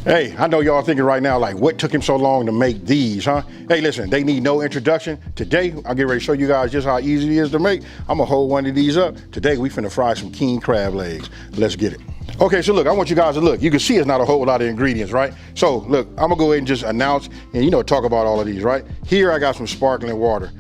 Hey, I know y'all thinking right now, like, what took him so long to make these, huh? Hey, listen, they need no introduction. Today, I'll get ready to show you guys just how easy it is to make. I'm gonna hold one of these up. Today, we finna fry some king crab legs. Let's get it. Okay, so look, I want you guys to look. You can see it's not a whole lot of ingredients, right? So look, I'm gonna go ahead and just announce and talk about all of these, right? Here, I got some sparkling water.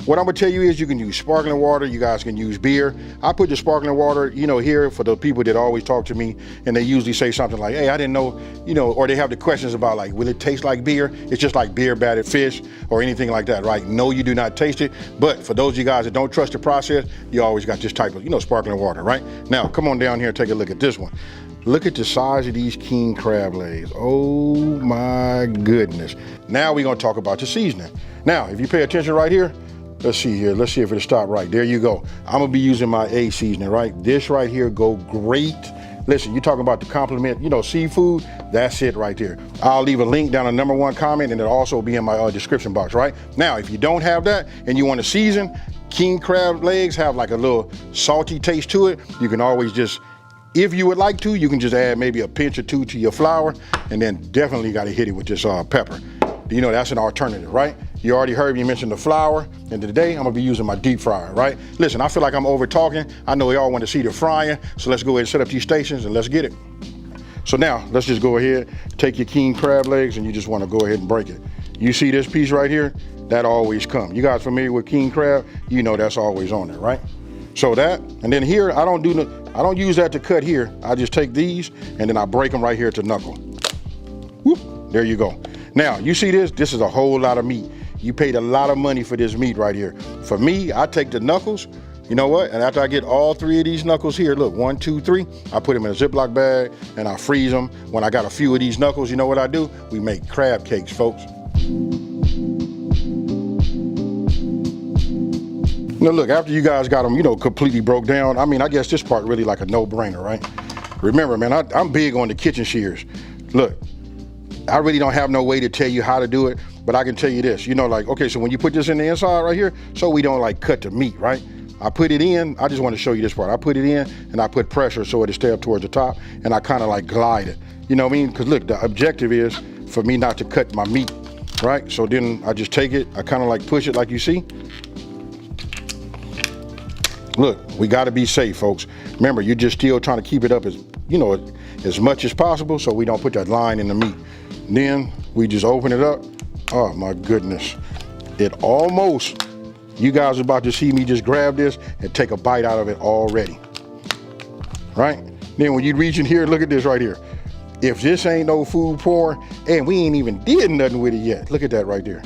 What I'm gonna tell you is you can use sparkling water, you guys can use beer. I put the sparkling water, here for the people that always talk to me and they usually say something like, hey, I didn't know, or they have the questions about like, will it taste like beer? It's just like beer battered fish or anything like that, right? No, you do not taste it. But for those of you guys that don't trust the process, you always got this type of, sparkling water, right? Now, come on down here and take a look at this one. Look at the size of these king crab legs. Oh my goodness. Now we're gonna talk about the seasoning. Now, if you pay attention right here, let's see here. Let's see if it'll stop right. There you go. I'm gonna be using my A seasoning, right? This right here go great. Listen, you're talking about the compliment, seafood. That's it right there. I'll leave a link down in the #1 comment and it'll also be in my description box, right? Now, if you don't have that and you want to season, king crab legs have like a little salty taste to it. You can always just, if you would like to, you can just add maybe a pinch or two to your flour, and then definitely got to hit it with this pepper. That's an alternative, right? You already heard me mention the flour, and today I'm gonna be using my deep fryer, right? Listen, I feel like I'm over talking. I know y'all want to see the frying, so let's go ahead and set up these stations and let's get it. So now, let's just go ahead, take your king crab legs, and you just wanna go ahead and break it. You see this piece right here? That always comes. You guys familiar with king crab? You know that's always on there, right? So that, and then here, I don't use that to cut here. I just take these, and then I break them right here to knuckle. Whoop, there you go. Now, you see this? This is a whole lot of meat. You paid a lot of money for this meat right here. For me, I take the knuckles, you know what? And after I get all 3 of these knuckles here, look, 1, 2, 3, I put them in a Ziploc bag and I freeze them. When I got a few of these knuckles, you know what I do? We make crab cakes, folks. Now look, after you guys got them, completely broke down, I guess this part really like a no-brainer, right? Remember, man, I'm big on the kitchen shears. Look, I really don't have no way to tell you how to do it, but I can tell you this, okay, so when you put this in the inside right here, so we don't like cut the meat, right? I put it in, I just want to show you this part. I put it in and I put pressure so it'll stay up towards the top, and I kind of like glide it. You know what I mean? Because look, the objective is for me not to cut my meat, right? So then I just take it, I kind of like push it like you see. Look, we got to be safe, folks. Remember, you're just still trying to keep it up as much as possible so we don't put that line in the meat. Then we just open it up. Oh my goodness. It almost, you guys are about to see me just grab this and take a bite out of it already. Right? Then when you reach in here, look at this right here. If this ain't no food porn, and we ain't even did nothing with it yet. Look at that right there.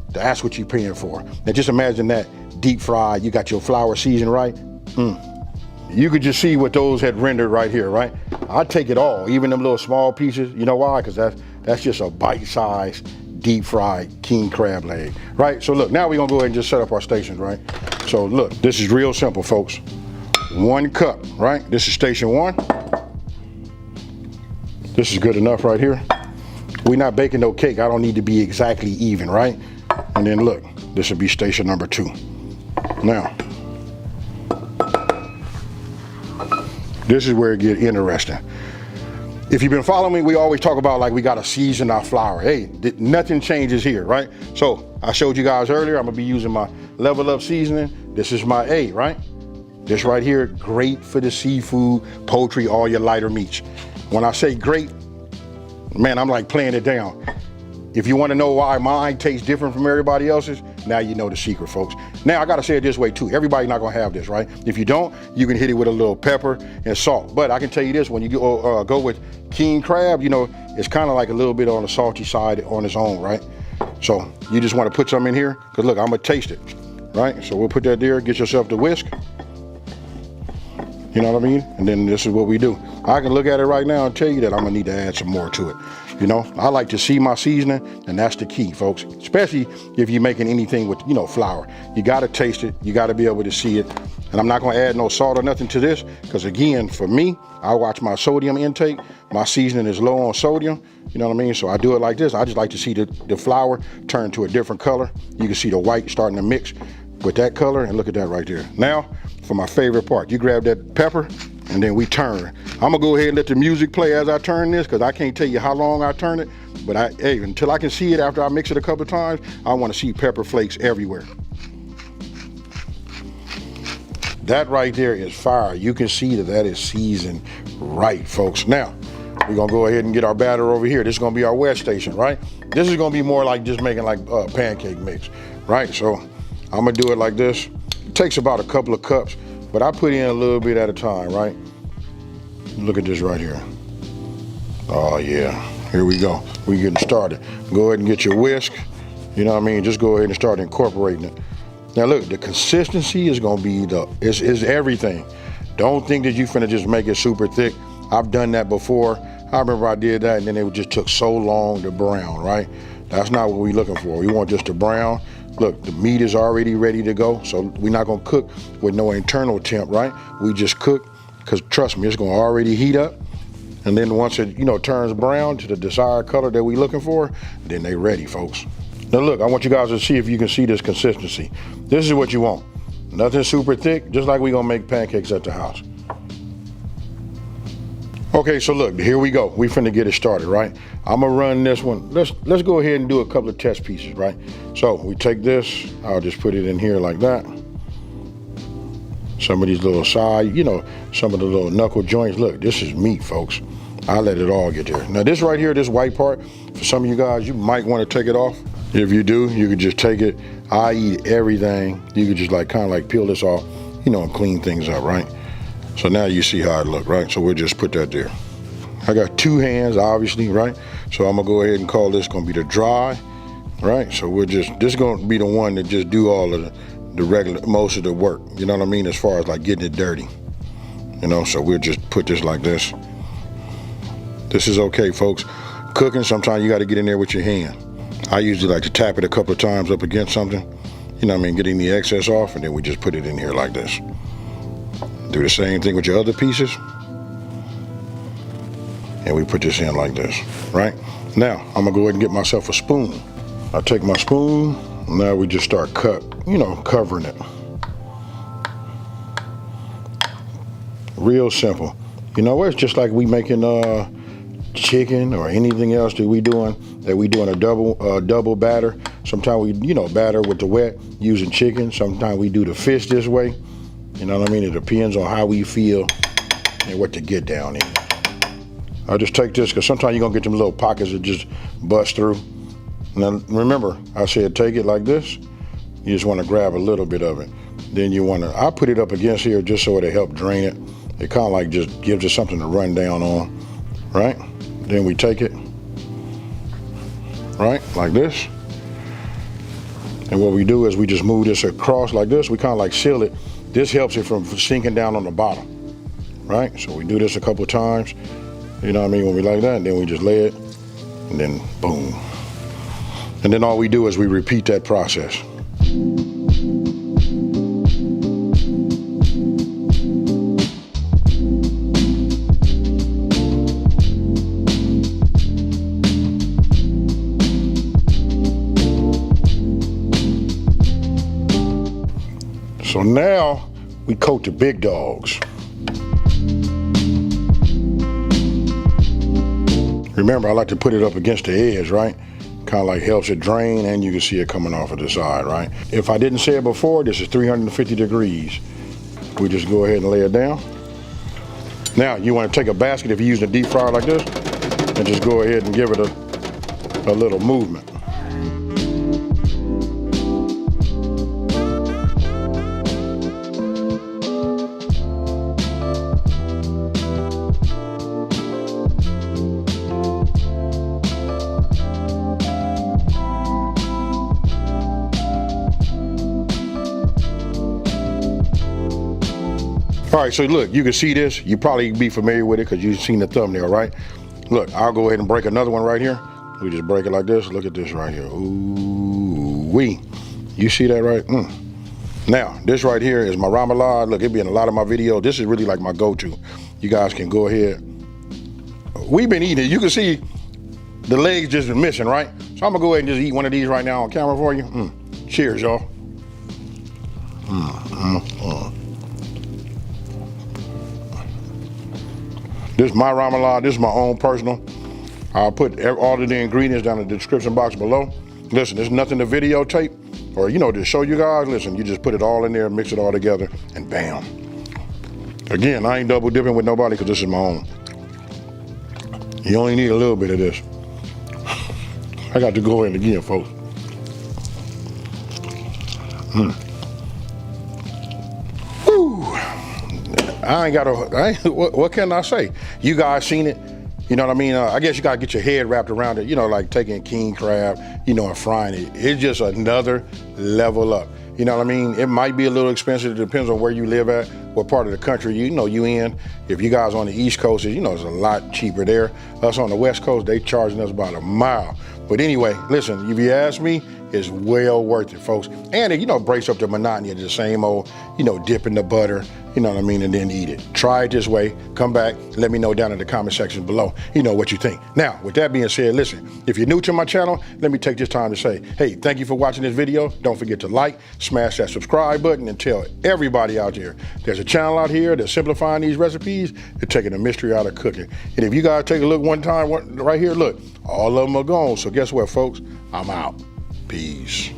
That's what you're paying for. Now just imagine that deep fried, you got your flour seasoned right. You could just see what those had rendered right here, right? I take it all, even them little small pieces. You know why? Because that's just a bite-sized, deep fried king crab leg, right? So look, now we're gonna go ahead and just set up our stations, right? So look, this is real simple, folks. 1 cup, right? This is station 1. This is good enough right here. We're not baking no cake. I don't need to be exactly even, right? And then look, this will be station number 2. Now, this is where it gets interesting. If you've been following me, we always talk about like we gotta season our flour. Hey, nothing changes here, right? So I showed you guys earlier, I'm gonna be using my Level Up seasoning. This is my A, right? This right here, great for the seafood, poultry, all your lighter meats. When I say great, man, I'm like playing it down. If you wanna know why mine tastes different from everybody else's, now you know the secret, folks. Now I gotta say it this way too. Everybody's not gonna have this, right? If you don't, you can hit it with a little pepper and salt. But I can tell you this, when you go with king crab, it's kind of like a little bit on the salty side on its own, right? So you just wanna put some in here, because look, I'm gonna taste it, right? So we'll put that there, get yourself the whisk. You know what I mean? And then this is what we do. I can look at it right now and tell you that I'm gonna need to add some more to it. I like to see my seasoning, and that's the key, folks. Especially if you're making anything with, flour. You gotta taste it, you gotta be able to see it. And I'm not gonna add no salt or nothing to this, because again, for me, I watch my sodium intake. My seasoning is low on sodium, you know what I mean? So I do it like this. I just like to see the flour turn to a different color. You can see the white starting to mix with that color, and look at that right there. Now, for my favorite part, you grab that pepper, and then we turn. I'm gonna go ahead and let the music play as I turn this, because I can't tell you how long I turn it, but until I can see it after I mix it a couple of times, I want to see pepper flakes everywhere. That right there is fire. You can see that is seasoned right, folks. Now, we're gonna go ahead and get our batter over here. This is gonna be our wet station, right? This is gonna be more like just making like pancake mix, right? So I'm gonna do it like this. It takes about a couple of cups, but I put in a little bit at a time, right? Look at this right here. Oh yeah, here we go. We getting started. Go ahead and get your whisk. You know what I mean? Just go ahead and start incorporating it. Now look, the consistency is gonna be is everything. Don't think that you finna just make it super thick. I've done that before. I remember I did that and then it just took so long to brown, right? That's not what we're looking for. We want just to brown. Look, the meat is already ready to go, so we're not gonna cook with no internal temp, right? We just cook, because trust me, it's gonna already heat up. And then once it, turns brown to the desired color that we're looking for, then they ready, folks. Now look, I want you guys to see if you can see this consistency. This is what you want. Nothing super thick, just like we're gonna make pancakes at the house. Okay, so look, here we go. We finna get it started, right? I'm gonna run this one. Let's go ahead and do a couple of test pieces, right? So we take this, I'll just put it in here like that. Some of these little side, some of the little knuckle joints. Look, this is meat, folks. I let it all get there. Now this right here, this white part, for some of you guys, you might wanna take it off. If you do, you could just take it. I eat everything. You could just kind of peel this off, and clean things up, right? So now you see how it look, right? So we'll just put that there. I got two hands, obviously, right? So I'm gonna go ahead and call this gonna be the dry, right? So this is gonna be the one that just do all of the regular, most of the work, you know what I mean? As far as getting it dirty, so we'll just put this like this. This is okay, folks. Cooking, sometimes you gotta get in there with your hand. I usually like to tap it a couple of times up against something, getting the excess off, and then we just put it in here like this. Do the same thing with your other pieces. And we put this in like this, right? Now, I'm gonna go ahead and get myself a spoon. I take my spoon, now we just start covering it. Real simple. It's just like we making chicken or anything else that we doing a double batter. Sometimes we, batter with the wet using chicken. Sometimes we do the fish this way. You know what I mean? It depends on how we feel and what to get down in. I'll just take this, because sometimes you're gonna get them little pockets that just bust through. Now remember, I said take it like this. You just wanna grab a little bit of it. Then I put it up against here just so it'll help drain it. It kind of just gives us something to run down on, right? Then we take it, right, like this. And what we do is we just move this across like this. We kind of seal it. This helps it from sinking down on the bottom, right? So we do this a couple of times, you know what I mean, when we like that, and then we just lay it, and then boom. And then all we do is we repeat that process. So now we coat the big dogs. Remember, I like to put it up against the edge, right? Kind of helps it drain, and you can see it coming off of the side, right? If I didn't say it before, this is 350 degrees. We just go ahead and lay it down. Now, you want to take a basket, if you're using a deep fryer like this, and just go ahead and give it a little movement. All right, so look, you can see this. You probably be familiar with it because you've seen the thumbnail, right? Look, I'll go ahead and break another one right here. We just break it like this. Look at this right here. Ooh-wee. You see that, right? Now, this right here is my remoulade. Look, it be in a lot of my videos. This is really like my go-to. You guys can go ahead. We've been eating it. You can see the legs just been missing, right? So I'm gonna go ahead and just eat one of these right now on camera for you. Cheers, y'all. This is my remoulade. This is my own personal. I'll put all of the ingredients down in the description box below. Listen, there's nothing to videotape or, you know, to show you guys. Listen, you just put it all in there, mix it all together, and bam. Again, I ain't double dipping with nobody because this is my own. You only need a little bit of this. I got to go in again, folks. Woo. What can I say? You guys seen it. You know what I mean? I guess you gotta get your head wrapped around it, you know, like taking king crab, you know, and frying it. It's just another level up. You know what I mean? It might be a little expensive. It depends on where you live at, what part of the country you in. If you guys on the East Coast, you know, it's a lot cheaper there. Us on the West Coast, they charging us about a mile. But anyway, listen, if you ask me, it's well worth it, folks. And it, you know, breaks up the monotony of the same old, you know, dip in the butter, you know what I mean, and then eat it. Try it this way. Come back. Let me know down in the comment section below, you know, what you think. Now, with that being said, listen, if you're new to my channel, let me take this time to say, hey, thank you for watching this video. Don't forget to like, smash that subscribe button, and tell everybody out there there's a channel out here that's simplifying these recipes and taking the mystery out of cooking. And if you guys take a look one time, right here, look, all of them are gone. So guess what, folks? I'm out. Peace.